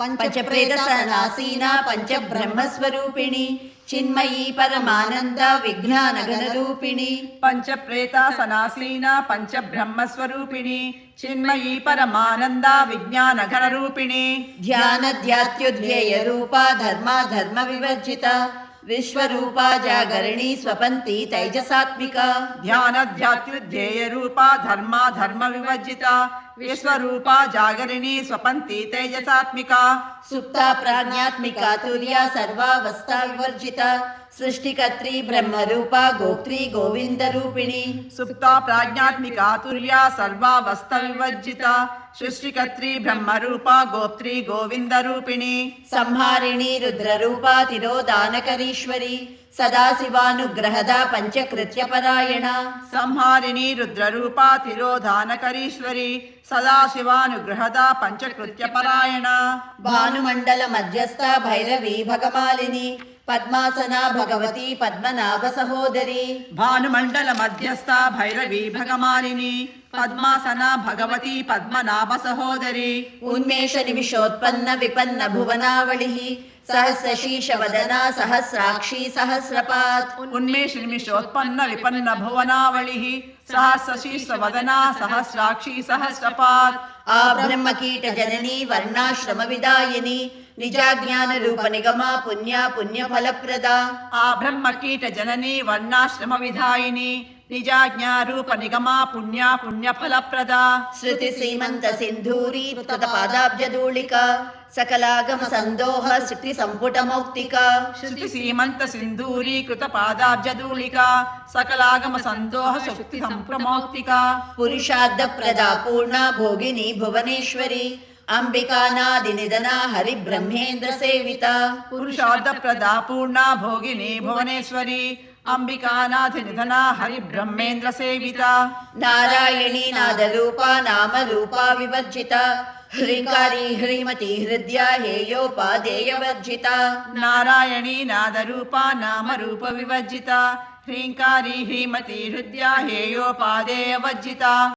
पंचप्रेतसनासीना पंचब्रह्मस्वरूपिणी चिन्मयी परमानंद विज्ञानघनरूपिणी पंचप्रेतासनासीना पंचब्रह्मस्वरूपिणी चिन्मयी परमानंद विज्ञानघनरूपिणी ध्यानध्यात्युध्येय रूपा धर्मा धर्म विवर्जिता विश्वरूपा जागरणी स्वपन्ती तैजसात्मिका ध्यानध्यात्युध्येय रूपा धर्मा धर्म विवर्जिता विश्वरूपा जागरिणी स्वपन्ती तैजसात्मिका सुप्ता प्राज्ञात्मिका तुर्या सर्वावस्था विवर्जिता सृष्टिकर्त्री ब्रह्मरूपा गोत्री गोविंदरूपिणी सुप्ता प्राज्ञात्मिका तुर्या सर्वावस्था विवर्जिता सृष्टिकर्त्री ब्रह्मरूपा गोत्री गोविंदरूपिणी संहारिणी रुद्ररूपा तिरोदानकरीश्वरी सदाशिवानुग्रहदा पंचकृत्यपरायणा संहारिणी रुद्ररूपा तिरोधानकरीश्वरी सदाशिवानुग्रहदा पंचकृत्यपरायणा भानुमंडल मध्यस्था भैरवी भगमालिनी पद्मासना भगवती पद्मनाभ सहोदरी भानुमंडल मध्यस्था भैरवी भगमालिनी पद्मासना भगवती पद्मनाभ सहोदरी उन्मेष निमिषोत्पन्न विपन्न भुवनावलिः सहस्रशीर्ष वदना सहस्राक्षी सहस्रपात् उन्मेष निमिषोत्पन्न विपन्न भुवनावलिः सहस्रशीर्ष वदना सहस्राक्षी सहस्रपात् आब्रह्मकीट जननी वर्णाश्रम विदायिनी निजाज्ञान रूप निगमा पुण्या पुण्य फलप्रदा आब्रह्मकीट जननी वर्णाश्रम विधायिनी निजाज्ञारूप निगमा पुण्या पुण्यफलप्रदा श्रुति सीमंत सिंधूरी पादाब्जधूलिका सकलागम संदोह सृष्टि संपुट मौक्तिका श्रुति सीमंत सिंधूरी कृत पादाब्जधूलिका सकलागम संदोह सृष्टि संपुट मौक्तिका पुरुषार्थ प्रदा पूर्णा भोगिनी भुवनेश्वरी अंबिकानादि निधना हरि ब्रह्मेन्द्र सेविता पुरुषार्थ प्रदा पूर्णा भोगिनी भुवनेश्वरी अंबिकानाथ निधना हरि ब्रह्मेन्द्र सेविता नारायणी नाद रूपा नाम रूपा विवर्जिता ह्रींकारी ह्रीमती हृदया हेयोपादेय वर्जिता नारायणी नाद रूपा नाम रूप विवर्जिता ह्रींकारी ह्रीमती हृदया हेयोपादेय वर्जिता